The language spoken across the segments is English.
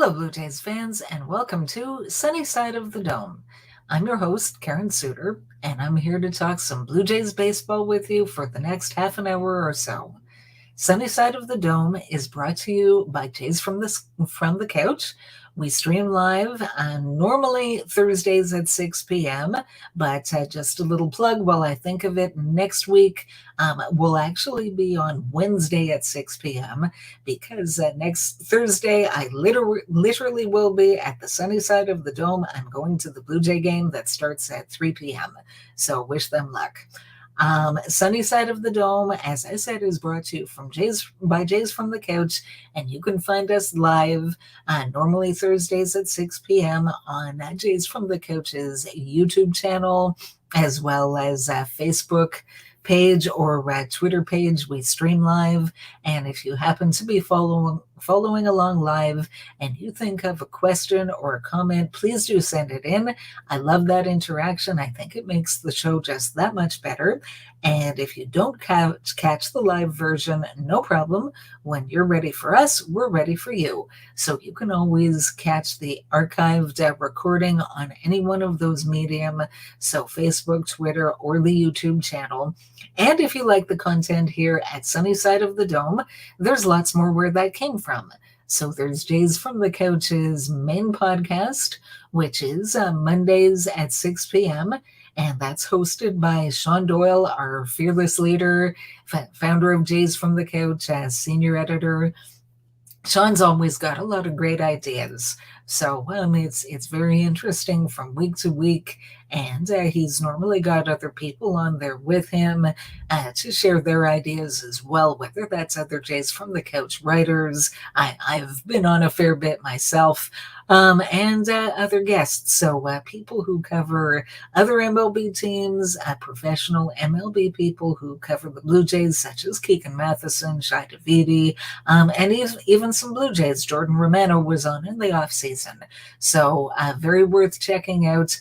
Hello, Blue Jays fans, and welcome to Sunny Side of the Dome. I'm your host, Karen Soutar, and I'm here to talk some Blue Jays baseball with you for the next half an hour or so. Sunny Side of the Dome is brought to you by Jays from the Couch. We stream live on normally Thursdays at 6 p.m., but just a little plug while I think of it. Next week will actually be on Wednesday at 6 p.m. because next Thursday I literally will be at the Sunny Side of the Dome. I'm going to the Blue Jay game that starts at 3 p.m., so wish them luck. Sunny Side of the Dome, as I said, is brought to you by Jays from the Couch, and you can find us live normally Thursdays at 6 p.m. on Jays from the Couch's YouTube channel, as well as Facebook page or Twitter page. We stream live, and if you happen to be following along live and you think of a question or a comment, please do send it in. I love that interaction. I think it makes the show just that much better. And if you don't catch the live version, no problem. When you're ready for us, we're ready for you. So you can always catch the archived recording on any one of those medium, so Facebook, Twitter, or the YouTube channel. And if you like the content here at Sunny Side of the Dome, there's lots more where that came from. So there's Jays from the Couch's main podcast, which is Mondays at 6 p.m., and that's hosted by Sean Doyle, our fearless leader, founder of Jays from the Couch, as senior editor. Sean's always got a lot of great ideas. So it's very interesting from week to week, and he's normally got other people on there with him to share their ideas as well, whether that's other Jays from the Couch writers. I've been on a fair bit myself, and other guests. So people who cover other MLB teams, professional MLB people who cover the Blue Jays, such as Keegan Matheson, Shai Davidi, and even some Blue Jays. Jordan Romano was on in the offseason. So very worth checking out.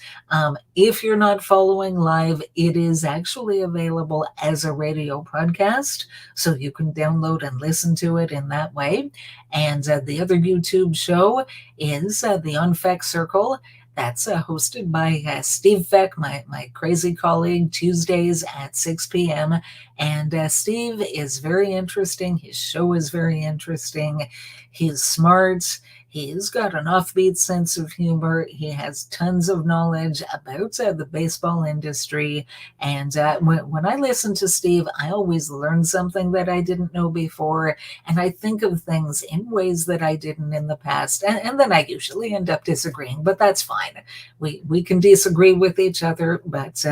If you're not following live, it is actually available as a radio podcast, so you can download and listen to it in that way. And the other YouTube show is the Unfeck Circle. That's hosted by Steve Feck, my crazy colleague, Tuesdays at 6 p.m. And Steve is very interesting. His show is very interesting. He's smart. He's got an offbeat sense of humor. He has tons of knowledge about the baseball industry. And when I listen to Steve, I always learn something that I didn't know before. And I think of things in ways that I didn't in the past. And then I usually end up disagreeing, but that's fine. We can disagree with each other, but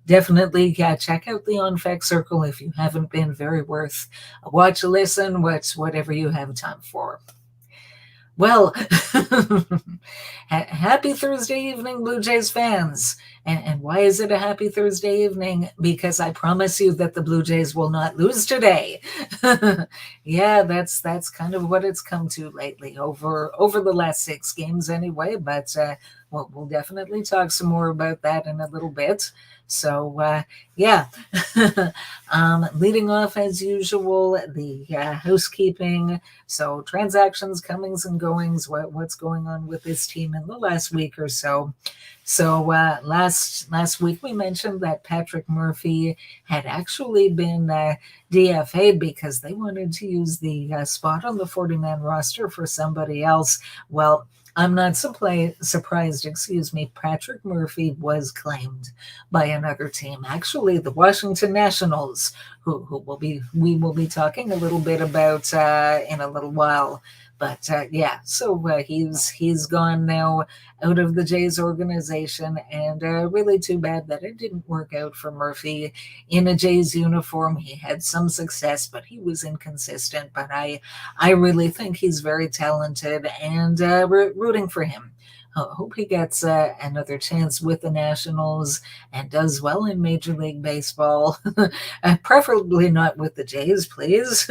definitely check out the Unfeck Circle if you haven't been. Very worth a watch, a listen, whatever you have time for. Well, happy Thursday evening, Blue Jays fans. And why is it a happy Thursday evening? Because I promise you that the Blue Jays will not lose today. Yeah, that's kind of what it's come to lately over the last 6 games anyway. But we'll definitely talk some more about that in a little bit. So, yeah, leading off as usual, the housekeeping. So transactions, comings and goings, what's going on with this team in the last week or so. So last week we mentioned that Patrick Murphy had actually been DFA'd because they wanted to use the spot on the 40-man roster for somebody else. Well, I'm not surprised, Patrick Murphy was claimed by another team, actually the Washington Nationals, who we will be talking a little bit about in a little while. But yeah, so he's gone now out of the Jays organization, and really too bad that it didn't work out for Murphy in a Jays uniform. He had some success, but he was inconsistent. But I really think he's very talented, and we're rooting for him. Hope he gets another chance with the Nationals and does well in Major League Baseball. Preferably not with the Jays, please.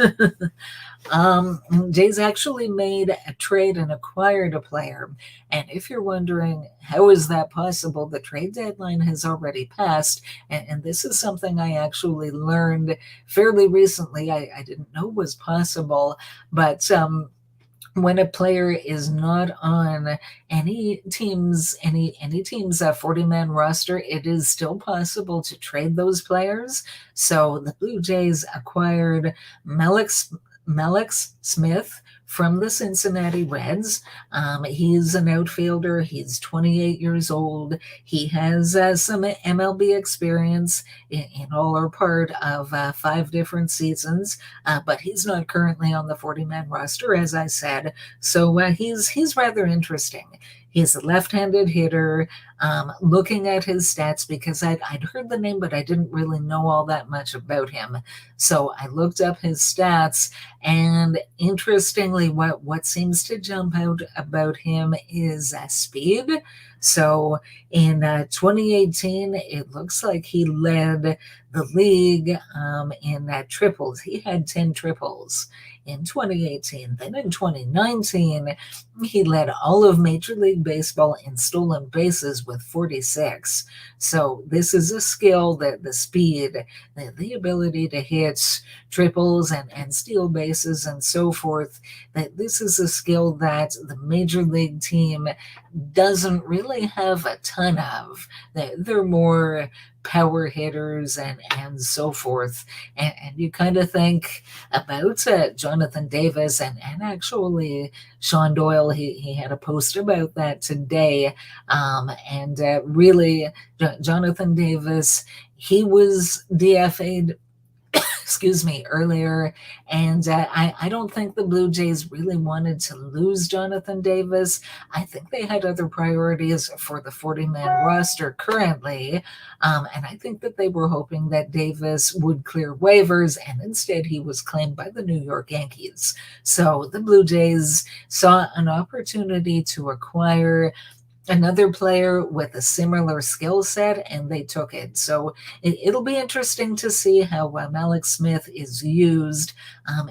Jays actually made a trade and acquired a player. And if you're wondering, how is that possible? The trade deadline has already passed. And this is something I actually learned fairly recently. I didn't know was possible. But when a player is not on any team's 40-man roster, it is still possible to trade those players. So the Blue Jays acquired Malex Smith from the Cincinnati Reds. He's an outfielder. He's 28 years old. He has some MLB experience in all or part of 5 different seasons, but he's not currently on the 40-man roster, as I said. So he's rather interesting. He's a left-handed hitter. Looking at his stats, because I'd heard the name, but I didn't really know all that much about him. So I looked up his stats, and interestingly, what seems to jump out about him is speed. So in 2018, it looks like he led the league in triples. He had 10 triples in 2018. Then in 2019, he led all of Major League Baseball in stolen bases with 46. So this is a skill that the speed, the ability to hit triples and steal bases and so forth, that this is a skill that the Major League team doesn't really have a ton of. They're more power hitters and so forth. And you kind of think about Jonathan Davis and actually Sean Doyle. He had a post about that today. And really, Jonathan Davis, he was DFA'd earlier. And I don't think the Blue Jays really wanted to lose Jonathan Davis. I think they had other priorities for the 40-man roster currently. And I think that they were hoping that Davis would clear waivers, and instead he was claimed by the New York Yankees. So the Blue Jays saw an opportunity to acquire another player with a similar skill set, and they took it. So it'll be interesting to see how Malex Smith is used,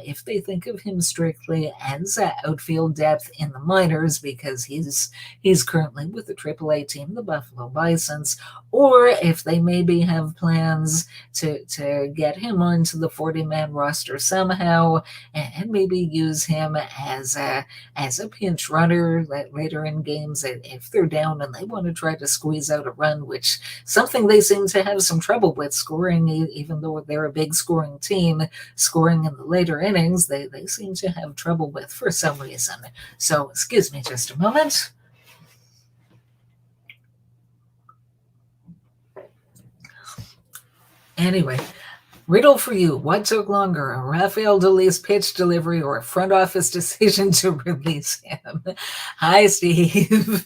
if they think of him strictly as outfield depth in the minors, because he's currently with the AAA team, the Buffalo Bisons, or if they maybe have plans to get him onto the 40-man roster somehow, and maybe use him as a pinch runner later in games if they're down and they want to try to squeeze out a run, which something they seem to have some trouble with scoring, even though they're a big scoring team. Scoring in the later innings, they seem to have trouble with for some reason. So excuse me just a moment. Anyway, riddle for you. What took longer, a Rafael Dolis pitch delivery or a front office decision to release him? Hi, Steve.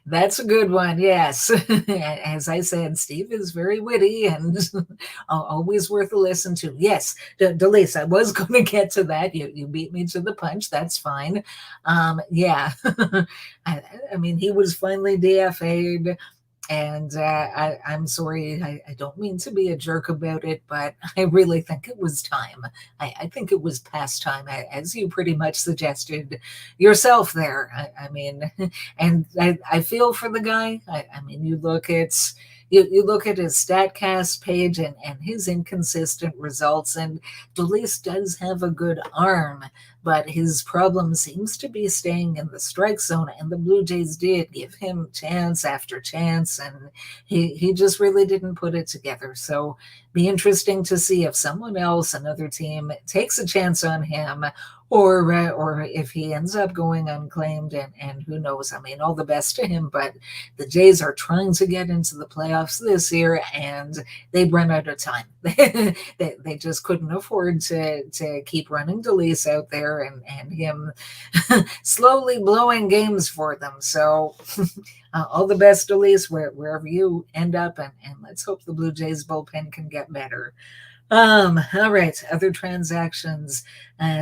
That's a good one, yes. As I said, Steve is very witty and always worth a listen to. Yes, Dolis, I was going to get to that. You beat me to the punch. That's fine. Yeah. I mean, he was finally DFA'd. And I'm sorry, I don't mean to be a jerk about it, but I really think it was time. I think it was past time, as you pretty much suggested yourself there. I mean, and I feel for the guy. I mean, you look at his StatCast page and his inconsistent results, and Dolis does have a good arm, but his problem seems to be staying in the strike zone, and the Blue Jays did give him chance after chance, and he just really didn't put it together. So be interesting to see if someone else, another team, takes a chance on him, or if he ends up going unclaimed, and who knows. I mean, all the best to him, but the Jays are trying to get into the playoffs this year, and they'd run out of time. They just couldn't afford to keep running Dolis out there and him slowly blowing games for them. So all the best, Dolis, wherever you end up, and let's hope the Blue Jays bullpen can get better. All right, other transactions.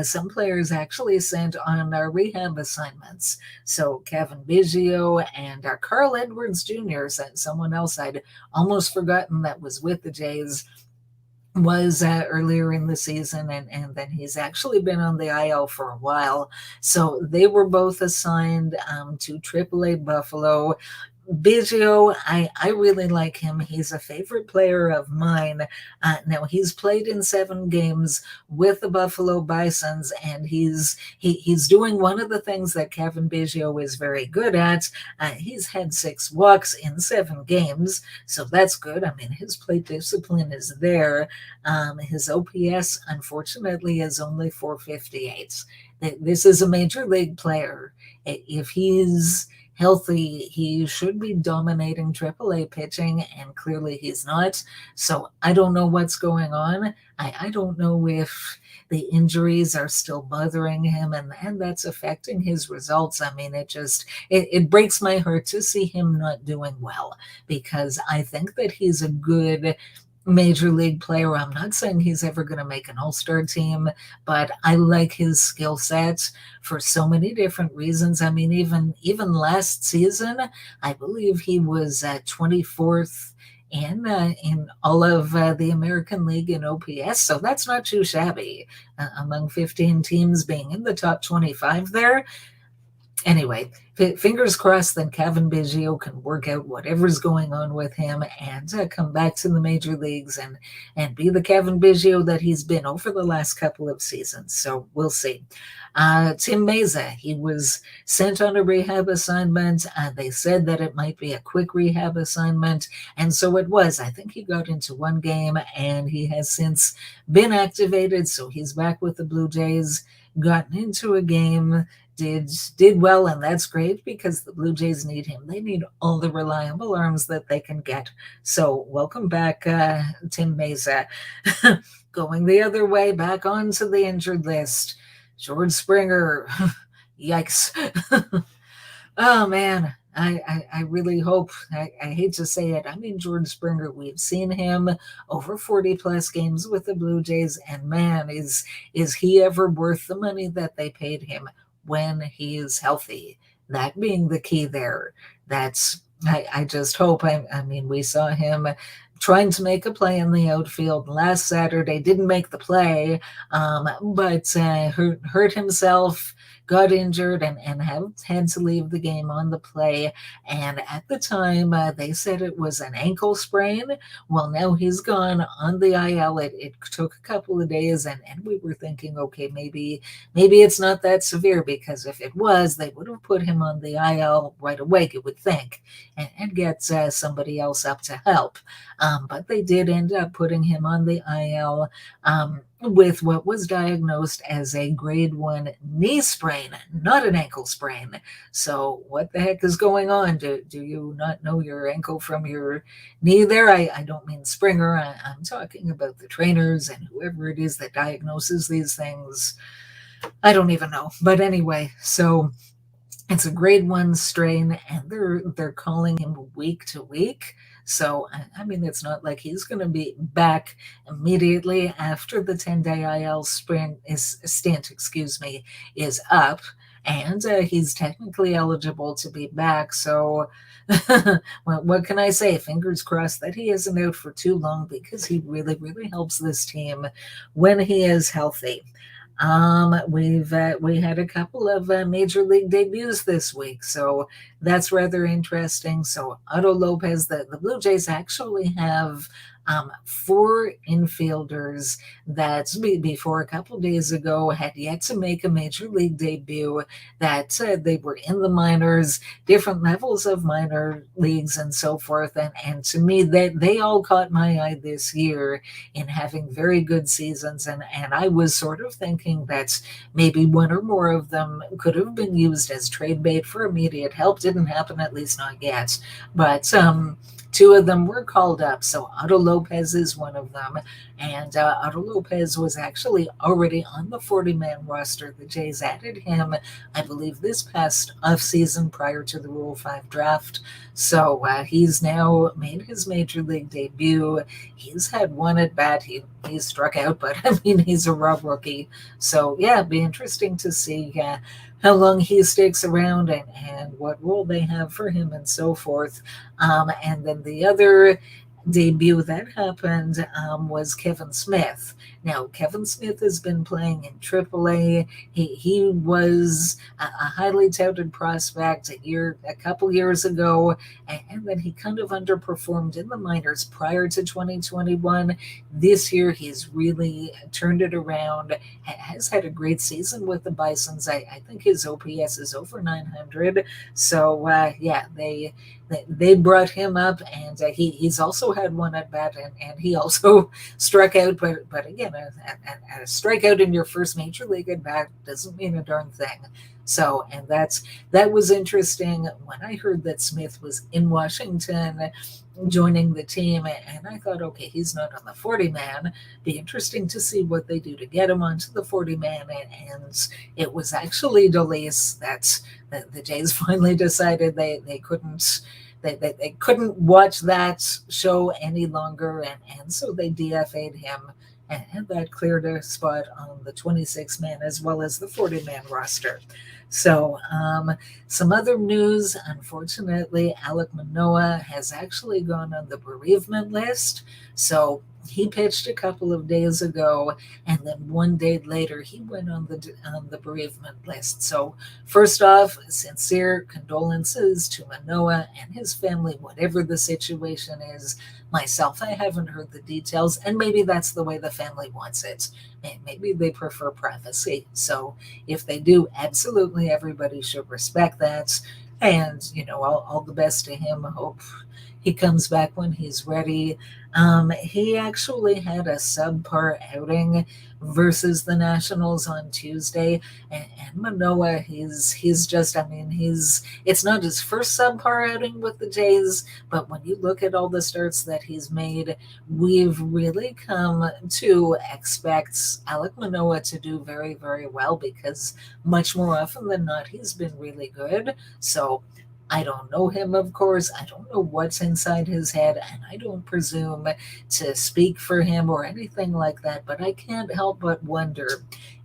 Some players actually sent on our rehab assignments. So Kevin Biggio and Carl Edwards Jr., someone else I'd almost forgotten that was with the Jays, was earlier in the season, and then he's actually been on the IL for a while. So they were both assigned to AAA Buffalo. Biggio, I really like him. He's a favorite player of mine. Now he's played in 7 games with the Buffalo Bisons, and he's doing one of the things that Kevin Biggio is very good at. He's had 6 walks in 7 games, so that's good. I mean, his plate discipline is there. His OPS, unfortunately, is only 458. This is a major league player. If he's healthy, he should be dominating AAA pitching, and clearly he's not. So I don't know what's going on. I don't know if the injuries are still bothering him, and that's affecting his results. I mean, it breaks my heart to see him not doing well, because I think that he's a good major league player. I'm not saying he's ever going to make an all-star team, but I like his skill sets for so many different reasons. I mean, even last season, I believe he was 24th in all of the American League in OPS, so that's not too shabby among 15 teams being in the top 25 there. Anyway, fingers crossed that Kevin Biggio can work out whatever's going on with him and come back to the major leagues and be the Kevin Biggio that he's been over the last couple of seasons. So we'll see. Tim Meza, he was sent on a rehab assignment. They said that it might be a quick rehab assignment, and so it was. I think he got into 1 game, and he has since been activated, so he's back with the Blue Jays, gotten into a game, did well, and that's great because the Blue Jays need him. They need all the reliable arms that they can get. So welcome back, Tim Meza. Going the other way, back onto the injured list. George Springer. Yikes. Oh, man. I really hope, I hate to say it. I mean, George Springer, we've seen him over 40 plus games with the Blue Jays, and man, is he ever worth the money that they paid him when he is healthy? That being the key there. I just hope. I mean, we saw him trying to make a play in the outfield last Saturday, didn't make the play, but hurt himself, got injured, and had to leave the game on the play. And at the time, they said it was an ankle sprain. Well, now he's gone on the IL. It took a couple of days, and we were thinking, okay, maybe it's not that severe, because if it was, they would have put him on the IL right away, you would think, and get somebody else up to help. But they did end up putting him on the IL with what was diagnosed as a grade 1 knee sprain, not an ankle sprain. So what the heck is going on? Do you not know your ankle from your knee there? I don't mean Springer. I'm talking about the trainers and whoever it is that diagnoses these things. I don't even know. But anyway, so it's a grade 1 strain, and they're calling him week to week. So, I mean, it's not like he's going to be back immediately after the 10-day IL stint is up, and he's technically eligible to be back. So, what can I say? Fingers crossed that he isn't out for too long, because he really, really helps this team when he is healthy. We had a couple of major league debuts this week, so that's rather interesting. So Otto Lopez, the Blue Jays actually have 4 infielders that before a couple of days ago had yet to make a major league debut, that they were in the minors, different levels of minor leagues and so forth. And to me, they all caught my eye this year in having very good seasons. And I was sort of thinking that maybe one or more of them could have been used as trade bait for immediate help. Didn't happen, at least not yet. But 2 of them were called up. So Otto Lopez is one of them. And Otto Lopez was actually already on the 40-man roster. The Jays added him, I believe, this past offseason prior to the Rule 5 draft. So he's now made his major league debut. He's had 1 at bat. He's struck out, but I mean, he's a raw rookie. So yeah, it'd be interesting to see how long he sticks around and what role they have for him and so forth. And then the other debut that happened was Kevin Smith. Now, Kevin Smith has been playing in AAA. He was a highly touted prospect a couple years ago, and then he kind of underperformed in the minors prior to 2021. This year, he's really turned it around. Has had a great season with the Bisons. I think his OPS is over 900. So yeah, they brought him up, and he's also had one at bat, and he also struck out. But again, a strikeout in your first major league at bat doesn't mean a darn thing. So, and that was interesting when I heard that Smith was in Washington joining the team, and I thought, okay, he's not on the 40 man. Be interesting to see what they do to get him onto the 40 man, and it was actually DeLeese that the Jays finally decided they couldn't. They couldn't watch that show any longer, and so they DFA'd him, and that cleared a spot on the 26 man as well as the 40 man roster. So, some other news. Unfortunately, Alek Manoah has actually gone on the bereavement list. So, he pitched a couple of days ago, and then one day later, he went on the bereavement list. So, first off, sincere condolences to Manoah and his family, whatever the situation is. Myself, I haven't heard the details, and maybe that's the way the family wants it. Maybe they prefer privacy. So if they do, absolutely everybody should respect that. And, all the best to him. I hope he comes back when he's ready. He actually had a subpar outing versus the Nationals on Tuesday, and Manoah, he's just, it's not his first subpar outing with the Jays, but when you look at all the starts that he's made, we've really come to expect Alek Manoah to do very, very well, because much more often than not, he's been really good. So I don't know him, of course. I don't know what's inside his head, and I don't presume to speak for him or anything like that, but I can't help but wonder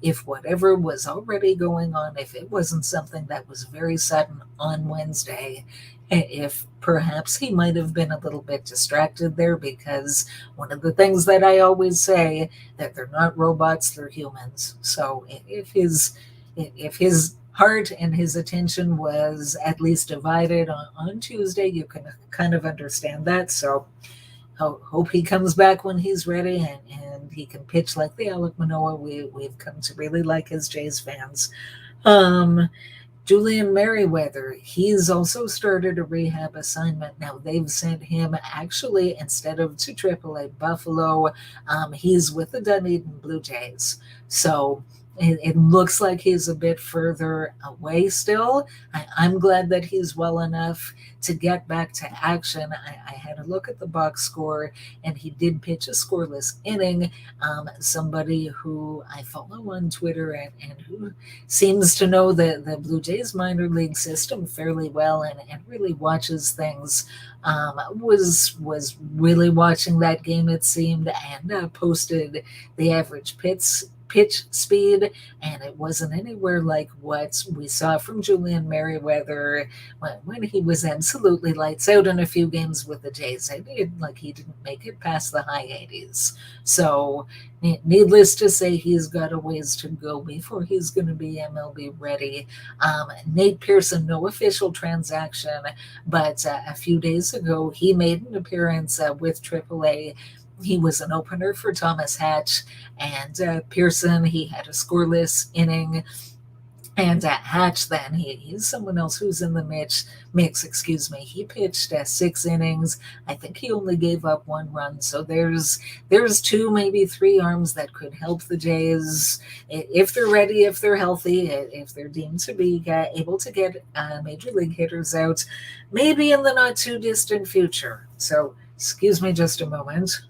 if whatever was already going on, if it wasn't something that was very sudden on Wednesday, if perhaps he might have been a little bit distracted there, because one of the things that I always say, that they're not robots, they're humans. So if his heart and his attention was at least divided on Tuesday, you can kind of understand that. So hope he comes back when he's ready, and he can pitch like the Alek Manoah we've come to really like as Jays fans. Julian Merryweather, he's also started a rehab assignment. Now, they've sent him actually, instead of to AAA Buffalo, he's with the Dunedin Blue Jays. So it looks like he's a bit further away still. I'm glad that he's well enough to get back to action. I had a look at the box score, and he did pitch a scoreless inning. Somebody who I follow on Twitter and who seems to know the Blue Jays minor league system fairly well, and really watches things, was really watching that game, it seemed, and posted the average pitch speed, and it wasn't anywhere like what we saw from Julian Merryweather when he was absolutely lights out in a few games with the Jays. He didn't make it past the high 80s. So needless to say, he's got a ways to go before he's going to be MLB ready. Nate Pearson, no official transaction, but a few days ago, he made an appearance with AAA. He was an opener for Thomas Hatch, and Pearson, he had a scoreless inning. And Hatch, then, he's someone else who's in the mix. He pitched 6 innings. I think he only gave up 1 run. So there's 2, maybe 3 arms that could help the Jays if they're ready, if they're healthy, if they're deemed to be able to get major league hitters out, maybe in the not too distant future. So excuse me just a moment.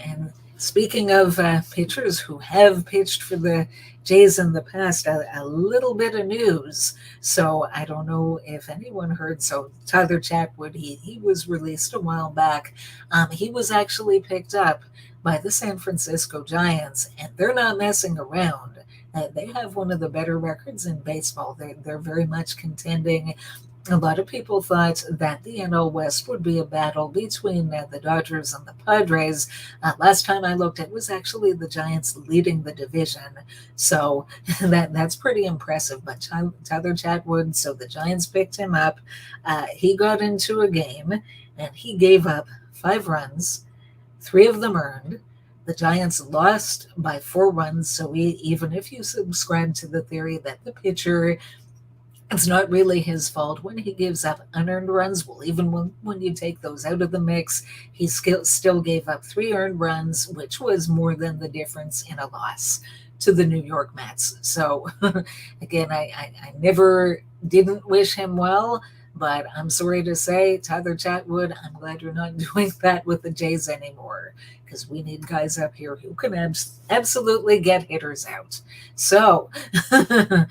And speaking of pitchers who have pitched for the Jays in the past, a little bit of news. So I don't know if anyone heard. So Tyler Chatwood, he was released a while back. He was actually picked up by the San Francisco Giants, and they're not messing around. They have one of the better records in baseball. They're very much contending A lot of people thought that the NL West would be a battle between the Dodgers and the Padres. Last time I looked, it was actually the Giants leading the division. So that's pretty impressive. But Tyler Chatwood, so the Giants picked him up. He got into a game and he gave up 5 runs, 3 of them earned. The Giants lost by 4 runs. So even if you subscribe to the theory that the pitcher, it's not really his fault when he gives up unearned runs. Well, even when you take those out of the mix, he still gave up 3 earned runs, which was more than the difference in a loss to the New York Mets. So, again, I never didn't wish him well, but I'm sorry to say, Tyler Chatwood, I'm glad you're not doing that with the Jays anymore, because we need guys up here who can absolutely get hitters out. So, and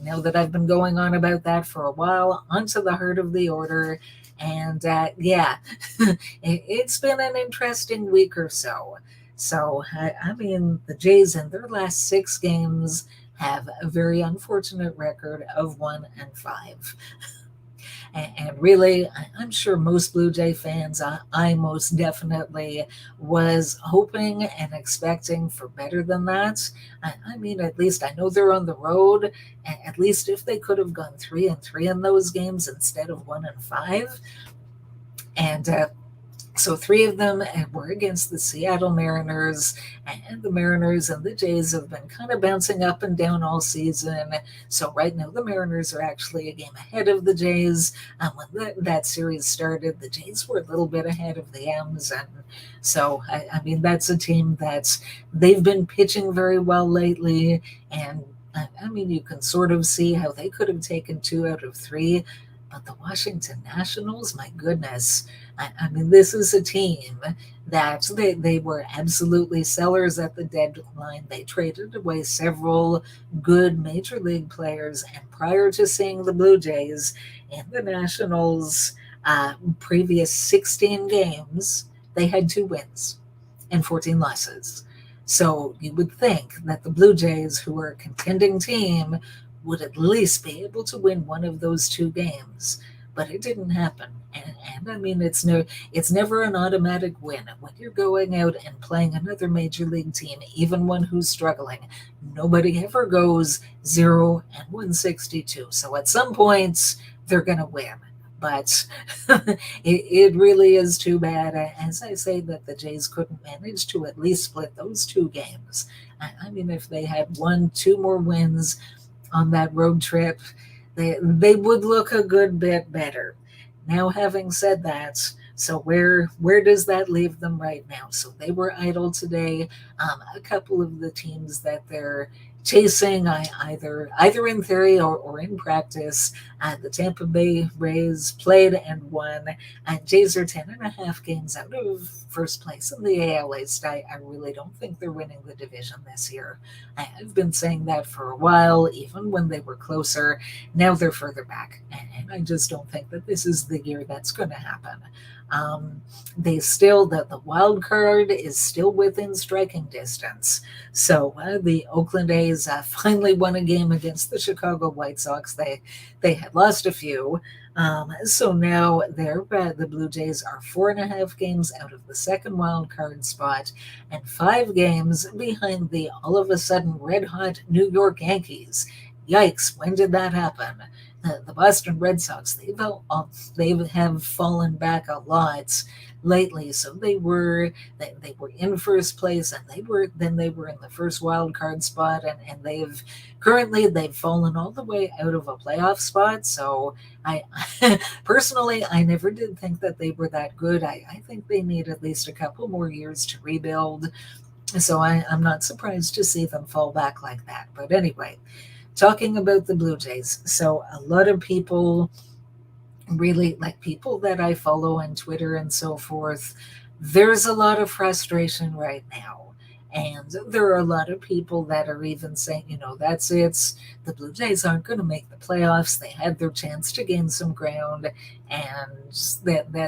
now that I've been going on about that for a while, onto the heart of the order. And yeah, it's been an interesting week or so. So, I mean, the Jays in their last 6 games have a very unfortunate record of 1-5. And really, I'm sure most Blue Jay fans, I most definitely was hoping and expecting for better than that. I mean, at least I know they're on the road. At least if they could have gone 3-3 in those games instead of 1-5. And so 3 of them were against the Seattle Mariners, and the Mariners and the Jays have been kind of bouncing up and down all season. So right now the Mariners are actually a game ahead of the Jays. When that series started, the Jays were a little bit ahead of the M's, and so I mean that's a team that's they've been pitching very well lately, and I mean you can sort of see how they could have taken 2 out of 3. But the Washington Nationals, my goodness, I mean, this is a team that they were absolutely sellers at the deadline. They traded away several good major league players. And prior to seeing the Blue Jays in the Nationals' previous 16 games, they had 2 wins and 14 losses. So you would think that the Blue Jays, who are a contending team, would at least be able to win one of those 2 games, but it didn't happen. And I mean, it's never an automatic win when you're going out and playing another major league team, even one who's struggling. Nobody ever goes 0-162. So at some points they're going to win. But it really is too bad, as I say, that the Jays couldn't manage to at least split those 2 games. I mean, if they had 1, 2 more wins on that road trip, they would look a good bit better. Now, having said that, so where does that leave them right now? So they were idle today. A couple of the teams that they're chasing, either in theory or in practice, the Tampa Bay Rays played and won. Jays are 10.5 games out of first place in the AL East. I really don't think they're winning the division this year. I've been saying that for a while, even when they were closer. Now they're further back, and I just don't think that this is the year that's going to happen. The wild card is still within striking distance. So the Oakland A's finally won a game against the Chicago White Sox. They had lost a few. So now the Blue Jays are 4.5 games out of the second wild card spot and 5 games behind the all of a sudden red hot New York Yankees. Yikes, when did that happen? The Boston Red Sox, they have fallen back a lot lately. So they were in first place, and they were in the first wild card spot, and they've fallen all the way out of a playoff spot. So I personally, I never did think that they were that good. I think they need at least a couple more years to rebuild. So I'm not surprised to see them fall back like that. But anyway, talking about the Blue Jays. So a lot of people, really like people that I follow on Twitter and so forth, there's a lot of frustration right now. And there are a lot of people that are even saying, that's it. The Blue Jays aren't going to make the playoffs. They had their chance to gain some ground. And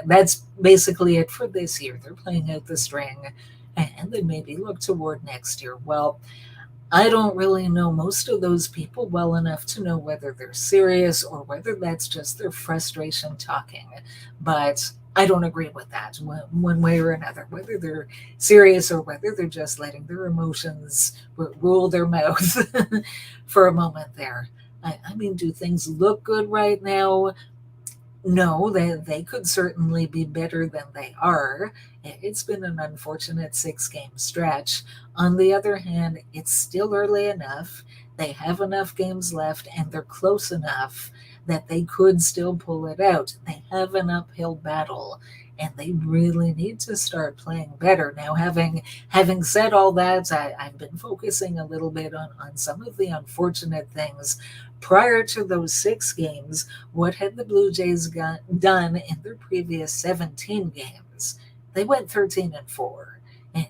that's basically it for this year. They're playing out the string, and they maybe look toward next year. Well, I don't really know most of those people well enough to know whether they're serious or whether that's just their frustration talking. But I don't agree with that one way or another, whether they're serious or whether they're just letting their emotions rule their mouth for a moment there. I mean, do things look good right now? No, they could certainly be better than they are. It's been an unfortunate 6 game stretch. On the other hand, it's still early enough. They have enough games left and they're close enough that they could still pull it out. They have an uphill battle and they really need to start playing better. Now, having said all that, I've been focusing a little bit on some of the unfortunate things prior to those 6 games. What had the Blue Jays done in their previous 17 games? They went 13-4,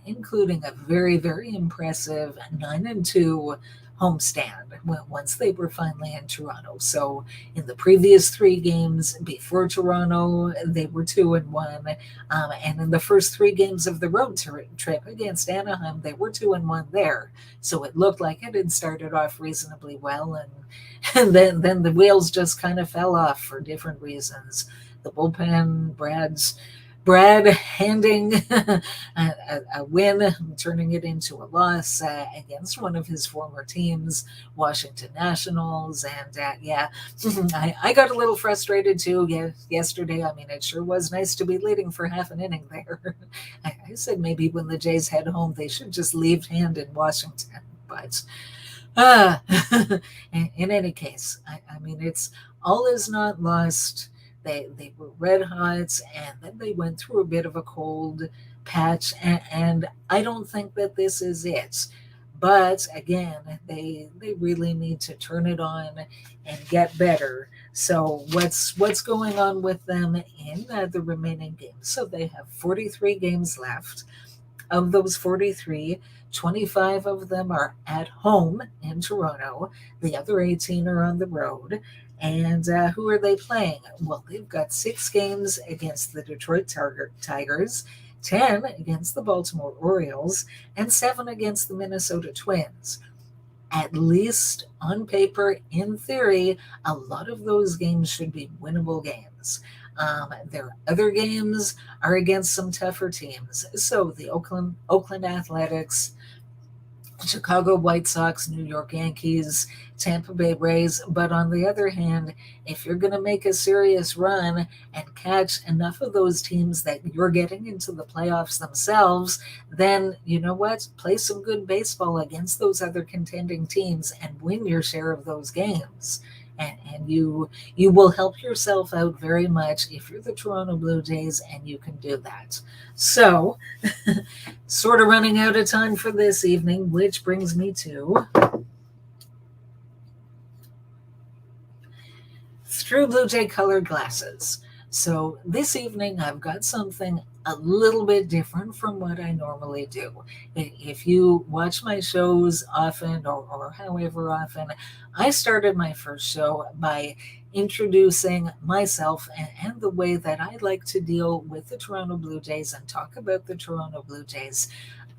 including a very, very impressive 9-2 homestand once they were finally in Toronto. So in the previous 3 games before Toronto, they were 2-1, and in the first 3 games of the road trip against Anaheim, they were 2-1 there. So it looked like it had started off reasonably well, and then the wheels just kind of fell off for different reasons. The bullpen, Brad handing a win, turning it into a loss against one of his former teams, Washington Nationals. And yeah, I got a little frustrated too yesterday. I mean, it sure was nice to be leading for half an inning there. I said maybe when the Jays head home, they should just leave hand in Washington. But uh, in any case, I mean, it's all is not lost. They were red hot, and then they went through a bit of a cold patch, and I don't think that this is it. But again, they really need to turn it on and get better. So what's going on with them in the remaining games? So they have 43 games left. Of those 43, 25 of them are at home in Toronto. The other 18 are on the road. And who are they playing? Well, they've got 6 games against the Detroit Tigers, 10 against the Baltimore Orioles, and 7 against the Minnesota Twins. At least on paper, in theory, a lot of those games should be winnable games. Their other games are against some tougher teams. So the Oakland Athletics, Chicago White Sox, New York Yankees, Tampa Bay Rays. But on the other hand, if you're going to make a serious run and catch enough of those teams that you're getting into the playoffs themselves, then you know what? Play some good baseball against those other contending teams and win your share of those games. And you will help yourself out very much if you're the Toronto Blue Jays and you can do that. So, sort of running out of time for this evening, which brings me to Through Blue Jay Colored Glasses. So this evening I've got something a little bit different from what I normally do. If you watch my shows often or however often, I started my first show by introducing myself and the way that I like to deal with the Toronto Blue Jays and talk about the Toronto Blue Jays.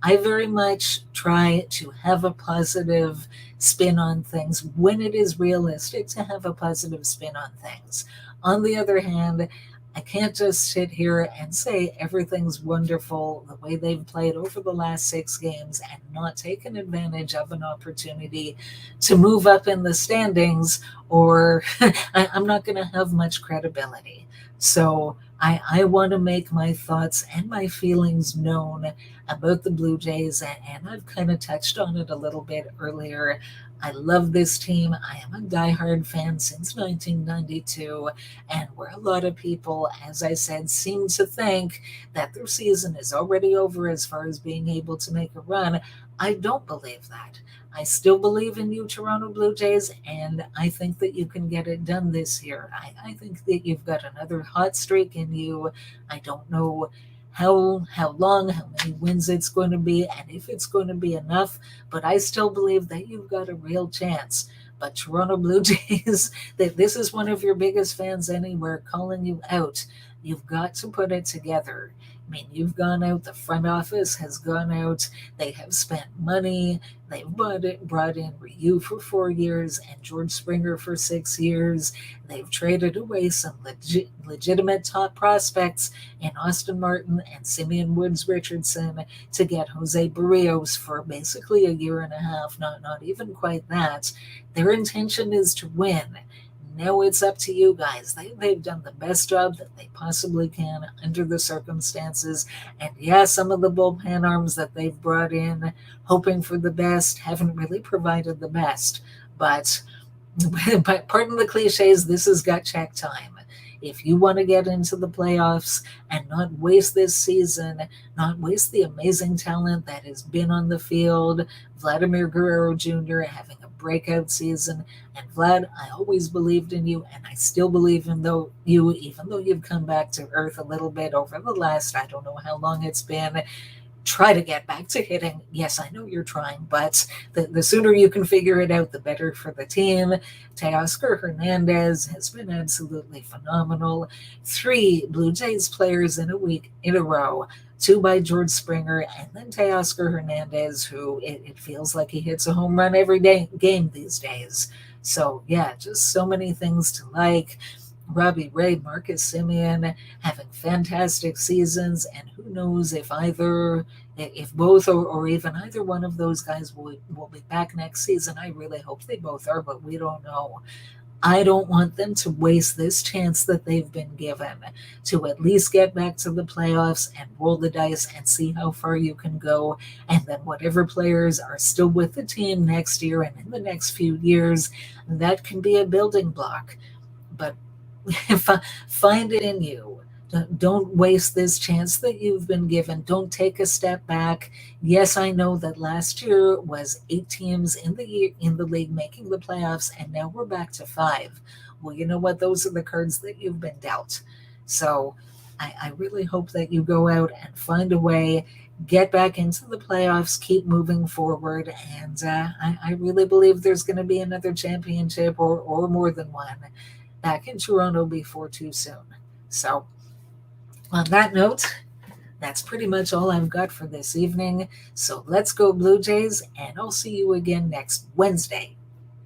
I very much try to have a positive spin on things when it is realistic to have a positive spin on things. On the other hand, I can't just sit here and say everything's wonderful the way they've played over the last 6 games and not taken advantage of an opportunity to move up in the standings, or I'm not going to have much credibility. So I want to make my thoughts and my feelings known about the Blue Jays, and I've kind of touched on it a little bit earlier. I love this team. I am a diehard fan since 1992, and where a lot of people, as I said, seem to think that their season is already over as far as being able to make a run, I don't believe that. I still believe in you, Toronto Blue Jays, and I think that you can get it done this year. I think that you've got another hot streak in you. I don't know how long, how many wins it's going to be, and if it's going to be enough, but I still believe that you've got a real chance. But Toronto Blue Jays, that this is one of your biggest fans anywhere calling you out. You've got to put it together. I mean, you've gone out, the front office has gone out, they have spent money, they've brought in Ryu for 4 years and George Springer for 6 years. They've traded away some legitimate top prospects in Austin Martin and Simeon Woods Richardson to get Jose Barrios for basically a year and a half, not even quite that. Their intention is to win. Now it's up to you guys. They've done the best job that they possibly can under the circumstances. And yeah, some of the bullpen arms that they've brought in, hoping for the best, haven't really provided the best. But pardon the cliches, this is gut check time. If you want to get into the playoffs and not waste this season, not waste the amazing talent that has been on the field, Vladimir Guerrero Jr. having a breakout season, and Vlad, I always believed in you, and I still believe in you, even though you've come back to earth a little bit over the last, I don't know how long it's been. Try to get back to hitting. Yes, I know you're trying, but the sooner you can figure it out, the better for the team. Teoscar Hernandez has been absolutely phenomenal. 3 Blue Jays players in a week in a row. 2 by George Springer, and then Teoscar Hernandez, who it feels like he hits a home run every game these days. So yeah, just so many things to like. Robbie Ray, Marcus Semien having fantastic seasons, and who knows if both or even either one of those guys will be back next season. I really hope they both are, but we don't know. I don't want them to waste this chance that they've been given to at least get back to the playoffs and roll the dice and see how far you can go. And then whatever players are still with the team next year and in the next few years, that can be a building block. But find it in you. Don't waste this chance that you've been given. Don't take a step back. Yes, I know that last year was 8 teams in the league making the playoffs, and now we're back to 5. Well, you know what? Those are the cards that you've been dealt. So I really hope that you go out and find a way, get back into the playoffs, keep moving forward, and I really believe there's going to be another championship or more than one back in Toronto before too soon. So on that note, that's pretty much all I've got for this evening. So let's go Blue Jays, and I'll see you again next Wednesday.